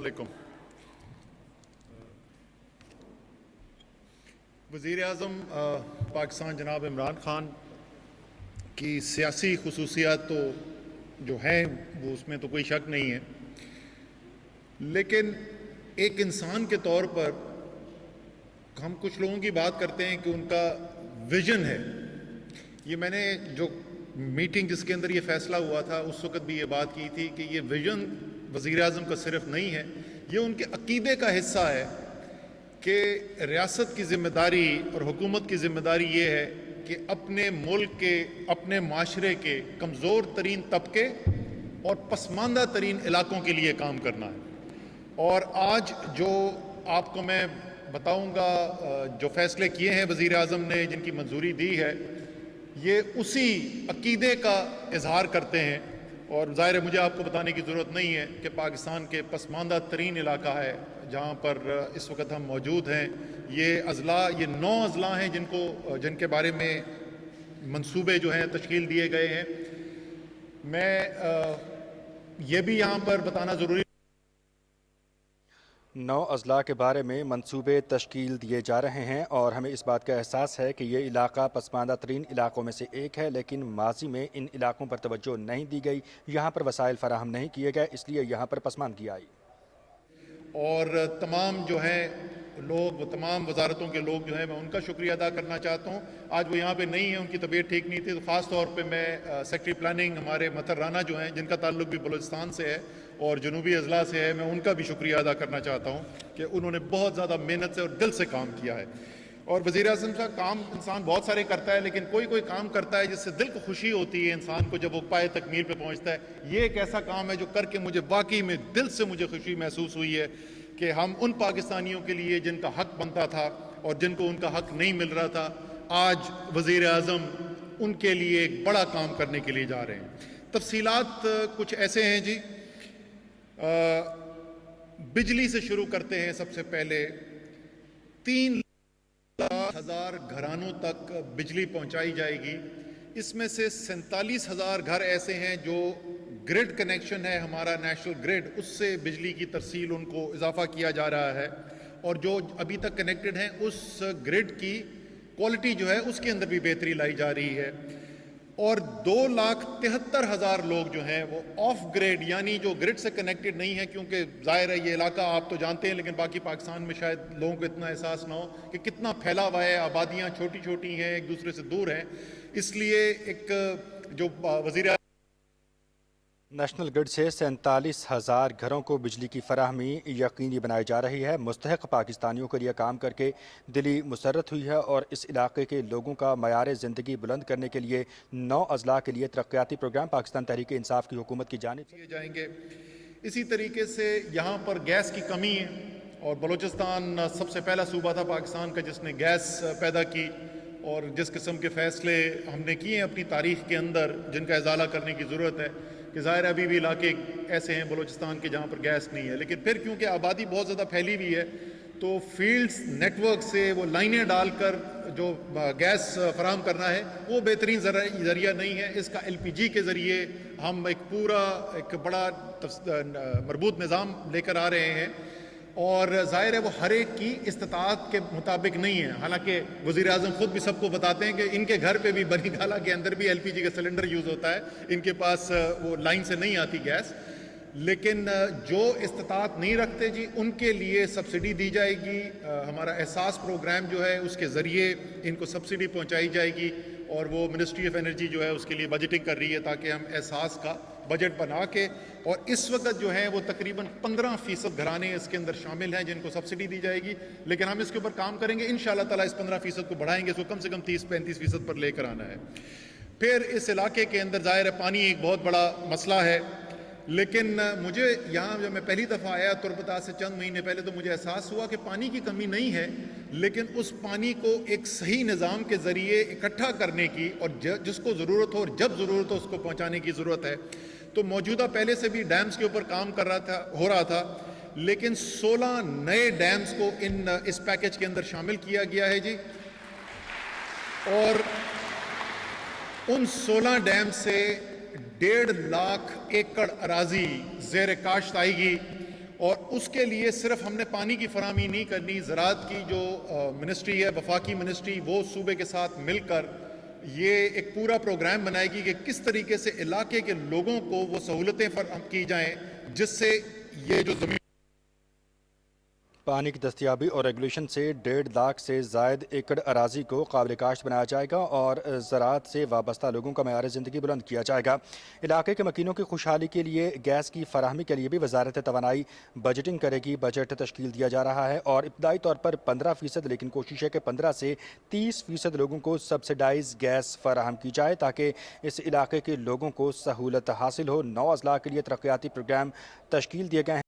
علیکم۔ وزیر اعظم پاکستان جناب عمران خان کی سیاسی خصوصیات تو جو ہیں وہ اس میں تو کوئی شک نہیں ہے، لیکن ایک انسان کے طور پر ہم کچھ لوگوں کی بات کرتے ہیں کہ ان کا ویژن ہے۔ یہ میں نے جو میٹنگ جس کے اندر یہ فیصلہ ہوا تھا اس وقت بھی یہ بات کی تھی کہ یہ ویژن وزیر اعظم کا صرف نہیں ہے، یہ ان کے عقیدے کا حصہ ہے کہ ریاست کی ذمہ داری اور حکومت کی ذمہ داری یہ ہے کہ اپنے ملک کے، اپنے معاشرے کے کمزور ترین طبقے اور پسماندہ ترین علاقوں کے لیے کام کرنا ہے۔ اور آج جو آپ کو میں بتاؤں گا جو فیصلے کیے ہیں وزیر اعظم نے، جن کی منظوری دی ہے، یہ اسی عقیدے کا اظہار کرتے ہیں۔ اور ظاہر ہے مجھے آپ کو بتانے کی ضرورت نہیں ہے کہ پاکستان کے پسماندہ ترین علاقہ ہے جہاں پر اس وقت ہم موجود ہیں۔ یہ اضلاع، یہ 9 اضلاع ہیں جن کے بارے میں منصوبے جو ہیں تشکیل دیے گئے ہیں۔ میں یہ بھی یہاں پر بتانا ضروری 9 اضلاع کے بارے میں منصوبے تشکیل دیے جا رہے ہیں اور ہمیں اس بات کا احساس ہے کہ یہ علاقہ پسماندہ ترین علاقوں میں سے ایک ہے، لیکن ماضی میں ان علاقوں پر توجہ نہیں دی گئی، یہاں پر وسائل فراہم نہیں کیے گئے، اس لیے یہاں پر پسماندگی آئی۔ اور تمام جو ہیں لوگ، تمام وزارتوں کے لوگ جو ہیں، میں ان کا شکریہ ادا کرنا چاہتا ہوں۔ آج وہ یہاں پہ نہیں ہیں، ان کی طبیعت ٹھیک نہیں تھی، تو خاص طور پہ میں سیکٹری پلاننگ ہمارے مطر رانا جو ہیں، جن کا تعلق بھی بلوچستان سے ہے اور جنوبی اضلاع سے ہے، میں ان کا بھی شکریہ ادا کرنا چاہتا ہوں کہ انہوں نے بہت زیادہ محنت سے اور دل سے کام کیا ہے۔ اور وزیر اعظم صاحب، کام انسان بہت سارے کرتا ہے، لیکن کوئی کام کرتا ہے جس سے دل کو خوشی ہوتی ہے انسان کو جب وہ پائے تکمیل پہ پہنچتا ہے۔ یہ ایک ایسا کام ہے جو کر کے مجھے واقعی میں دل سے مجھے خوشی محسوس ہوئی ہے کہ ہم ان پاکستانیوں کے لیے جن کا حق بنتا تھا اور جن کو ان کا حق نہیں مل رہا تھا، آج وزیر اعظم ان کے لیے ایک بڑا کام کرنے کے لیے جا رہے ہیں۔ تفصیلات کچھ ایسے ہیں جی۔ بجلی سے شروع کرتے ہیں۔ سب سے پہلے 3,00,000 گھرانوں تک بجلی پہنچائی جائے گی۔ اس میں سے 47,000 گھر ایسے ہیں جو گریڈ کنیکشن ہے ہمارا نیشنل گریڈ، اس سے بجلی کی ترسیل ان کو اضافہ کیا جا رہا ہے، اور جو ابھی تک کنیکٹڈ ہیں اس گریڈ کی کوالٹی جو ہے اس کے اندر بھی بہتری لائی جا رہی ہے۔ اور 2,73,000 لوگ جو ہیں وہ آف گریڈ، یعنی جو گریڈ سے کنیکٹڈ نہیں ہیں، کیونکہ ظاہر ہے یہ علاقہ آپ تو جانتے ہیں لیکن باقی پاکستان میں شاید لوگوں کو اتنا احساس نہ ہو کہ کتنا پھیلا ہوا ہے، آبادیاں چھوٹی چھوٹی ہیں، ایک دوسرے سے دور ہیں۔ اس لیے ایک جو وزیر نیشنل گرڈ سے 47,000 گھروں کو بجلی کی فراہمی یقینی بنائی جا رہی ہے۔ مستحق پاکستانیوں کے لیے کام کر کے دلی مسرت ہوئی ہے اور اس علاقے کے لوگوں کا معیار زندگی بلند کرنے کے لیے 9 اضلاع کے لیے ترقیاتی پروگرام پاکستان تحریک انصاف کی حکومت کی جانب سے کیے جائیں گے۔ اسی طریقے سے یہاں پر گیس کی کمی ہے، اور بلوچستان سب سے پہلا صوبہ تھا پاکستان کا جس نے گیس پیدا کی، اور جس قسم کے فیصلے ہم نے کیے ہیں اپنی تاریخ کے اندر جن کا ازالہ کرنے کی ضرورت ہے، کہ ظاہر ابھی بھی علاقے ایسے ہیں بلوچستان کے جہاں پر گیس نہیں ہے، لیکن پھر کیونکہ آبادی بہت زیادہ پھیلی ہوئی ہے تو فیلڈز نیٹ ورک سے وہ لائنیں ڈال کر جو گیس فراہم کرنا ہے وہ بہترین ذریعہ نہیں ہے۔ اس کا LPG کے ذریعے ہم ایک بڑا مربوط نظام لے کر آ رہے ہیں، اور ظاہر ہے وہ ہر ایک کی استطاعت کے مطابق نہیں ہے۔ حالانکہ وزیر اعظم خود بھی سب کو بتاتے ہیں کہ ان کے گھر پہ بھی بنی گالا کے اندر بھی LPG کا سلنڈر یوز ہوتا ہے، ان کے پاس وہ لائن سے نہیں آتی گیس، لیکن جو استطاعت نہیں رکھتے جی ان کے لیے سبسڈی دی جائے گی۔ ہمارا احساس پروگرام جو ہے اس کے ذریعے ان کو سبسڈی پہنچائی جائے گی، اور وہ منسٹری آف انرجی جو ہے اس کے لیے بجٹنگ کر رہی ہے تاکہ ہم احساس کا بجٹ بنا کے، اور اس وقت جو ہے وہ تقریباً 15% گھرانے اس کے اندر شامل ہیں جن کو سبسڈی دی جائے گی، لیکن ہم اس کے اوپر کام کریں گے انشاءاللہ تعالیٰ، اس 15% کو بڑھائیں گے، اس کو کم سے کم 30-35% پر لے کر آنا ہے۔ پھر اس علاقے کے اندر ظاہر ہے پانی ایک بہت بڑا مسئلہ ہے، لیکن مجھے یہاں جب میں پہلی دفعہ آیا تربتا سے چند مہینے پہلے تو مجھے احساس ہوا کہ پانی کی کمی نہیں ہے، لیکن اس پانی کو ایک صحیح نظام کے ذریعے اکٹھا کرنے کی اور جس کو ضرورت ہو اور جب ضرورت ہو اس کو پہنچانے کی ضرورت ہے۔ تو موجودہ پہلے سے بھی ڈیمز کے اوپر کام ہو رہا تھا، لیکن 16 نئے ڈیمز کو اس پیکج کے اندر شامل کیا گیا ہے جی، اور ان 16 ڈیم سے 1.5 لاکھ ایکڑ اراضی زیر کاشت آئے گی، اور اس کے لیے صرف ہم نے پانی کی فراہمی نہیں کرنی، زراعت کی جو منسٹری ہے، وفاقی منسٹری، وہ صوبے کے ساتھ مل کر یہ ایک پورا پروگرام بنائے گی کہ کس طریقے سے علاقے کے لوگوں کو وہ سہولتیں فراہم کی جائیں جس سے یہ جو زمین پانی کی دستیابی اور ریگولیشن سے 1.5 لاکھ سے زائد ایکڑ اراضی کو قابل کاشت بنایا جائے گا اور زراعت سے وابستہ لوگوں کا معیار زندگی بلند کیا جائے گا۔ علاقے کے مکینوں کی خوشحالی کے لیے گیس کی فراہمی کے لیے بھی وزارت توانائی بجٹنگ کرے گی۔ بجٹ تشکیل دیا جا رہا ہے اور ابتدائی طور پر 15%، لیکن کوشش ہے کہ 15 سے 30% لوگوں کو سبسڈائز گیس فراہم کی جائے تاکہ اس علاقے کے لوگوں کو سہولت حاصل ہو۔ 9 اضلاع کے لیے ترقیاتی پروگرام تشکیل دیے گئے ہیں۔